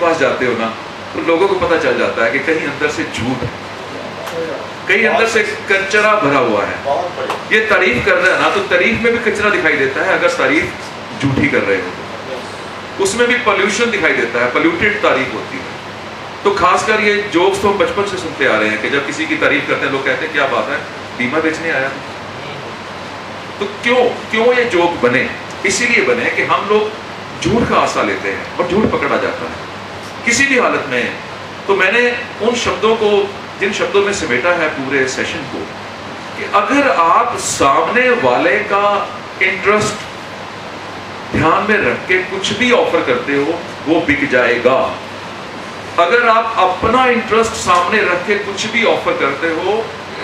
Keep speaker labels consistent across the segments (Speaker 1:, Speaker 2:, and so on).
Speaker 1: पास जाते हो ना तो लोगों को पता चल जाता है कि कहीं अंदर से झूठ है, कहीं अंदर से कचरा भरा हुआ है। ये तारीफ कर रहे हैं ना तो तारीफ में भी कचरा दिखाई देता है, अगर तारीफ झूठी कर रहे हो तो उसमें भी पोल्यूशन दिखाई देता है, पोल्यूटेड तारीफ होती है। तो खासकर ये जोक्स तो हम बचपन से सुनते आ रहे हैं कि जब किसी की तारीफ करते हैं लोग कहते हैं क्या बात है, बीमा बेचने आया। तो क्यों ये जोक बने? इसीलिए बने कि हम लोग झूठ का आशा लेते हैं और झूठ पकड़ा जाता है किसी भी हालत में। तो मैंने उन शब्दों को, जिन शब्दों में समेटा है पूरे सेशन को, कि अगर आप सामने वाले का इंटरेस्ट ध्यान में रख के कुछ भी ऑफर करते हो वो बिक जाएगा। अगर आप अपना इंटरेस्ट सामने रख के कुछ भी ऑफर करते हो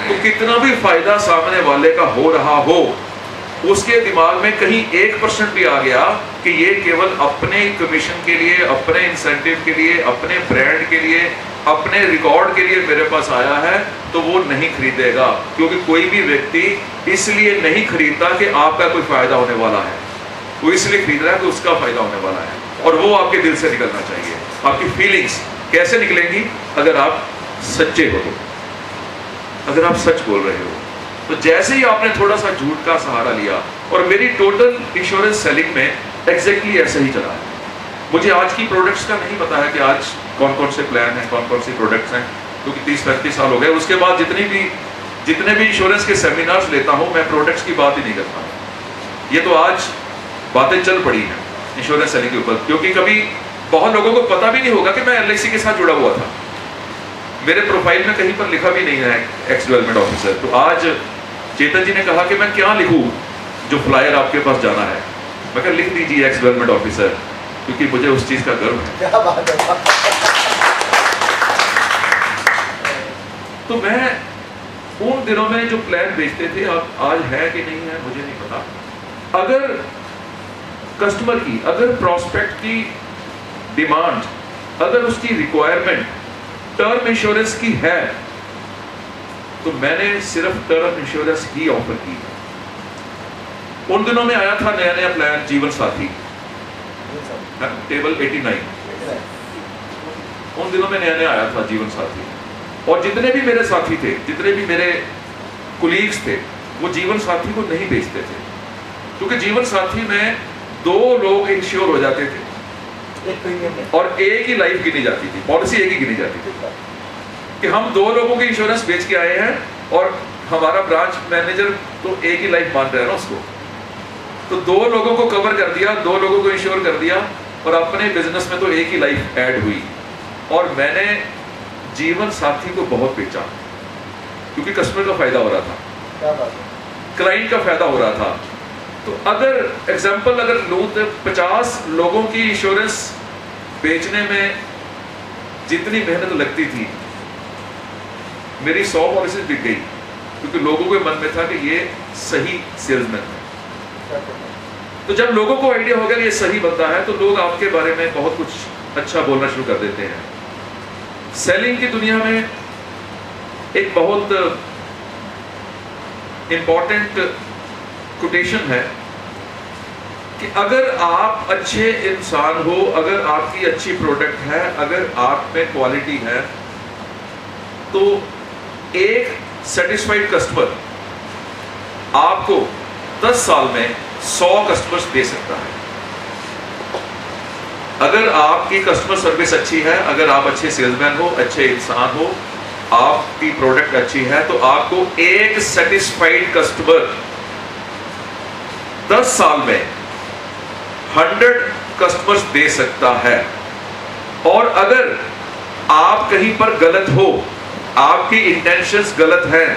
Speaker 1: तो कितना भी फायदा सामने वाले का हो रहा हो, उसके दिमाग में कहीं 1% भी आ गया कि ये केवल अपने कमीशन के लिए, अपने इंसेंटिव के लिए, अपने ब्रांड के लिए, अपने रिकॉर्ड के लिए मेरे पास आया है, तो वो नहीं खरीदेगा। क्योंकि कोई भी व्यक्ति इसलिए नहीं खरीदता कि आपका कोई फायदा होने वाला है, वो इसलिए खरीद रहा है कि उसका फायदा होने वाला है, और वो आपके दिल से निकलना चाहिए। आपकी फीलिंग्स कैसे निकलेंगी? अगर आप सच्चे हो, तो अगर आप सच बोल रहे हो। तो जैसे ही आपने थोड़ा सा झूठ का सहारा लिया, और मेरी टोटल इंश्योरेंस सेलिंग में एग्जैक्टली ऐसा ही चला है। मुझे आज की प्रोडक्ट्स का नहीं पता है कि आज कौन कौन से प्लान हैं, कौन कौन सी प्रोडक्ट्स हैं, क्योंकि 30-35 साल हो गए। उसके बाद जितने भी इंश्योरेंस के सेमिनार्स लेता हूं, मैं प्रोडक्ट्स की बात ही नहीं करता। ये तो आज बातें चल पड़ी हैं इंश्योरेंस सेलिंग के ऊपर, क्योंकि कभी बहुत लोगों को पता भी नहीं होगा कि मैं LIC के साथ जुड़ा हुआ था। मेरे प्रोफाइल में कहीं पर लिखा भी नहीं है एक्स डेवलपमेंट ऑफिसर। तो आज चेतन जी ने कहा कि मैं क्या लिखूं जो फ्लायर आपके पास जाना है। मैं कहा लिख दीजिए एक्स डेवलपमेंट ऑफिसर, क्योंकि मुझे उस चीज का गर्व है।
Speaker 2: क्या बात है।
Speaker 1: तो मैं उन दिनों में जो प्लान बेचते थे, अब आज है कि नहीं है मुझे नहीं पता। अगर कस्टमर की, अगर प्रोस्पेक्ट की डिमांड, अगर उसकी रिक्वायरमेंट टर्म इंश्योरेंस की है, तो मैंने सिर्फ टर्म इंश्योरेंस ही ऑफर की। उन दिनों में आया था नया प्लान जीवन साथी, टेबल 89, उन दिनों में नया आया था जीवन साथी। और जितने भी मेरे साथी थे, जितने भी मेरे कुलीग्स थे, वो जीवन साथी को नहीं बेचते थे, क्योंकि जीवन साथी में 2 लोग इंश्योर हो जाते थे और एक ही लाइफ गिनी जाती थी, पॉलिसी एक ही गिनी जाती थी। कि हम 2 लोगों की इंश्योरेंस बेच के आए हैं और हमारा ब्रांच मैनेजर तो एक ही लाइफ मान रहा है ना उसको, तो 2 लोगों को कवर कर दिया, 2 लोगों को इंश्योर कर दिया, और अपने बिजनेस में तो एक ही लाइफ ऐड हुई। और मैंने जीवन साथी को बहुत बेचा, क्योंकि कस्टमर का फायदा हो रहा था, क्लाइंट का फायदा हो रहा था। तो अगर एग्जाम्पल अगर लूं तो 50 लोगों की इंश्योरेंस बेचने में जितनी मेहनत लगती थी, मेरी 100 पॉलिसीज बिक गई, क्योंकि लोगों के मन में था कि ये सही सेल्समैन है। तो जब लोगों को आइडिया हो गया कि ये सही बंदा है, तो लोग आपके बारे में बहुत कुछ अच्छा बोलना शुरू कर देते हैं। सेलिंग की दुनिया में एक बहुत इंपॉर्टेंट कोटेशन है कि अगर आप अच्छे इंसान हो, अगर आपकी अच्छी प्रोडक्ट है, अगर आप में क्वालिटी है, तो एक सेटिस्फाइड कस्टमर आपको 10 साल में 100 कस्टमर्स दे सकता है। अगर आपकी कस्टमर सर्विस अच्छी है, अगर आप अच्छे सेल्समैन हो, अच्छे इंसान हो, आपकी प्रोडक्ट अच्छी है, तो आपको एक सेटिस्फाइड कस्टमर 10 साल में 100 कस्टमर्स दे सकता है। और अगर आप कहीं पर गलत हो, आपकी इंटेंशंस गलत हैं,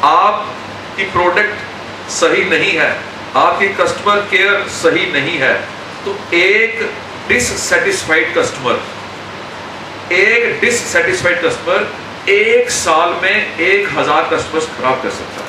Speaker 1: आपकी प्रोडक्ट सही नहीं है, आपकी कस्टमर केयर सही नहीं है, तो एक डिससेटिस्फाइड कस्टमर 1 साल में 1000 कस्टमर्स खराब कर सकता है।